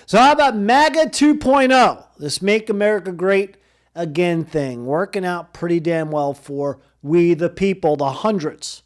So how about MAGA 2.0? This Make America Great Again thing, working out pretty damn well for we the people, the hundreds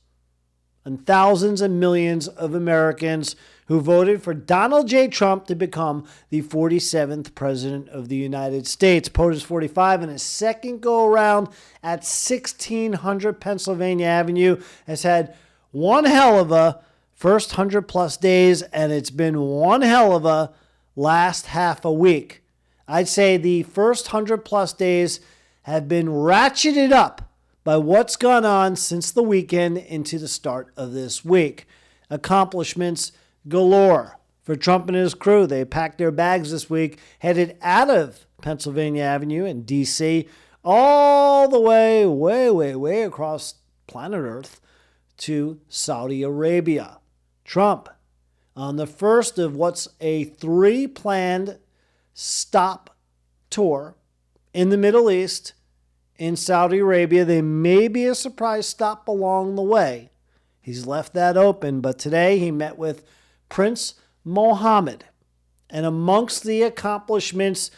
and thousands and millions of Americans who voted for Donald J. Trump to become the 47th President of the United States. POTUS 45 in his second go-around at 1600 Pennsylvania Avenue has had one hell of a first 100-plus days, and it's been one hell of a last half a week. I'd say the first 100-plus days have been ratcheted up by what's gone on since the weekend into the start of this week. Accomplishments galore for Trump and his crew. They packed their bags this week, headed out of Pennsylvania Avenue in D.C., all the way across planet Earth to Saudi Arabia. Trump, on the first of what's a 3 planned stop tour in the Middle East, in Saudi Arabia. There may be a surprise stop along the way. He's left that open, but today he met with Prince Mohammed. And amongst the accomplishments,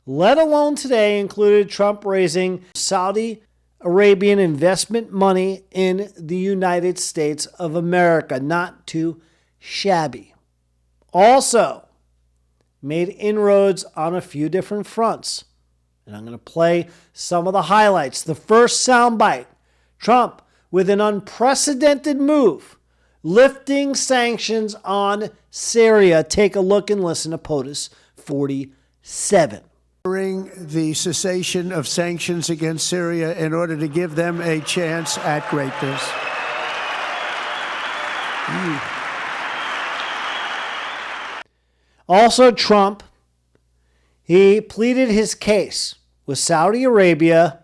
let alone today, included Trump raising Saudi Arabian investment money in the United States of America. Not too shabby. Also, made inroads on a few different fronts. And I'm going to play some of the highlights. The first soundbite, Trump with an unprecedented move, lifting sanctions on Syria. Take a look and listen to POTUS 47. The cessation of sanctions against Syria in order to give them a chance at greatness. Also, Trump, he pleaded his case with Saudi Arabia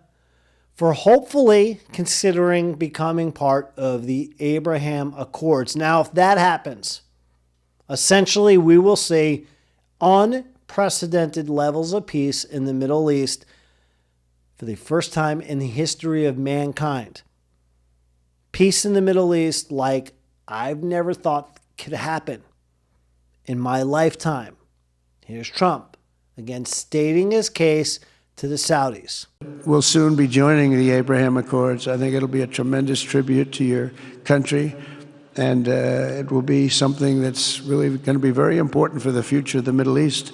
for hopefully considering becoming part of the Abraham Accords. Now, if that happens, essentially we will see unprecedented levels of peace in the Middle East for the first time in the history of mankind. Peace in the Middle East like I've never thought could happen in my lifetime. Here's Trump, again, stating his case to the Saudis. We'll soon be joining the Abraham Accords. I think it'll be a tremendous tribute to your country, and it will be something that's really going to be very important for the future of the Middle East.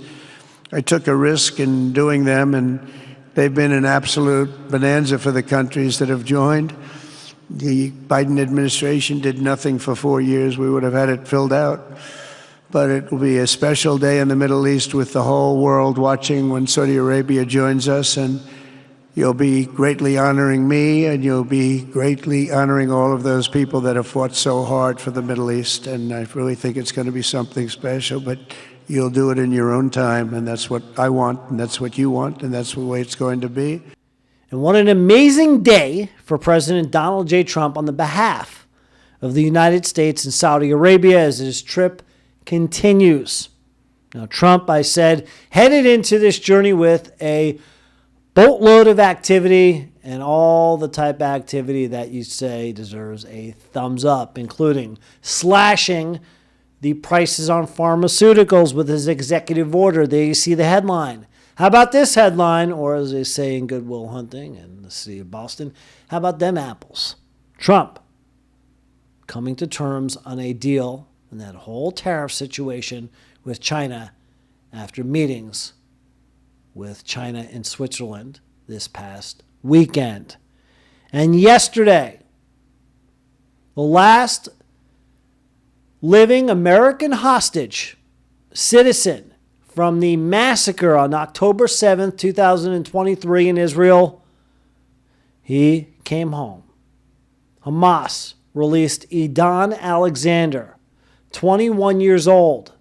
I took a risk in doing them, and they've been an absolute bonanza for the countries that have joined. The Biden administration did nothing for 4 years. We would have had it filled out. But it will be a special day in the Middle East with the whole world watching when Saudi Arabia joins us, and you'll be greatly honoring me, and you'll be greatly honoring all of those people that have fought so hard for the Middle East, and I really think it's going to be something special, but you'll do it in your own time, and that's what I want, and that's what you want, and that's the way it's going to be. And what an amazing day for President Donald J. Trump on the behalf of the United States and Saudi Arabia as his trip continues. Now, Trump, I said, headed into this journey with a boatload of activity and all the type of activity that you say deserves a thumbs up, including slashing the prices on pharmaceuticals with his executive order. There you see the headline. How about this headline, or as they say in Good Will Hunting in the city of Boston, how about them apples? Trump coming to terms on a deal in that whole tariff situation with China after meetings with China and Switzerland this past weekend. And yesterday, the last living American hostage citizen from the massacre on October 7th, 2023 in Israel, he came home. Hamas released Edan Alexander, 21 years old.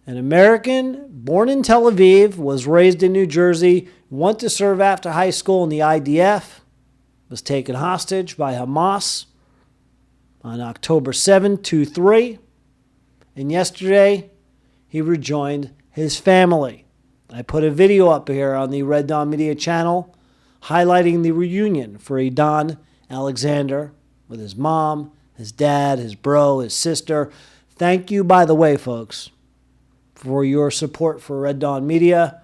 An American born in Tel Aviv, was raised in New Jersey, went to serve after high school in the IDF, was taken hostage by Hamas on October 7, 2023, and yesterday he rejoined his family. I put a video up here on the Red Dawn Media channel highlighting the reunion for Edan Alexander with his mom, his dad, his bro, his sister. Thank you, by the way, folks, for your support for Red Dawn Media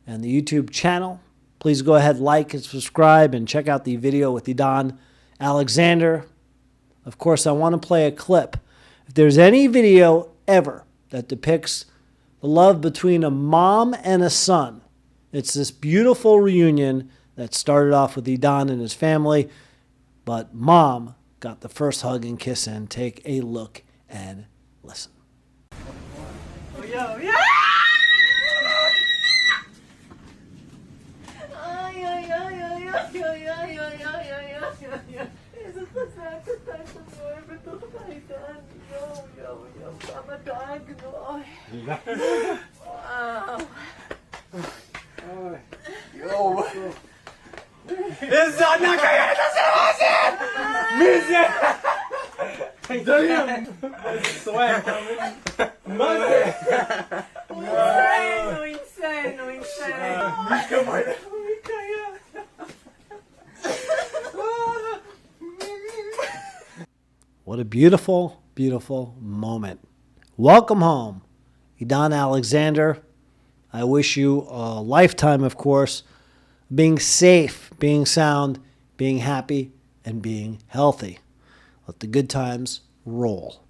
and the YouTube channel. Please go ahead, like and subscribe, and check out the video with Idan Alexander. Of course, I want to play a clip. If there's any video ever that depicts the love between a mom and a son, it's this beautiful reunion that started off with Idan and his family, but mom got the first hug and kiss in. Take a look and listen. Oh, yo, yeah! Ay, ay, ay, ay, ay, ay, ay, ay, ay, ay, ay. Eso pasar que tanto mueve todo kaitan. Yo, pamatag, no. Wow. Yo. Esa na kaya na sa asin! Mission! Damn! Sweat coming. No insane. What a beautiful, beautiful moment. Welcome home, Idan Alexander. I wish you a lifetime, of course, being safe, being sound, being happy, and being healthy. Let the good times roll.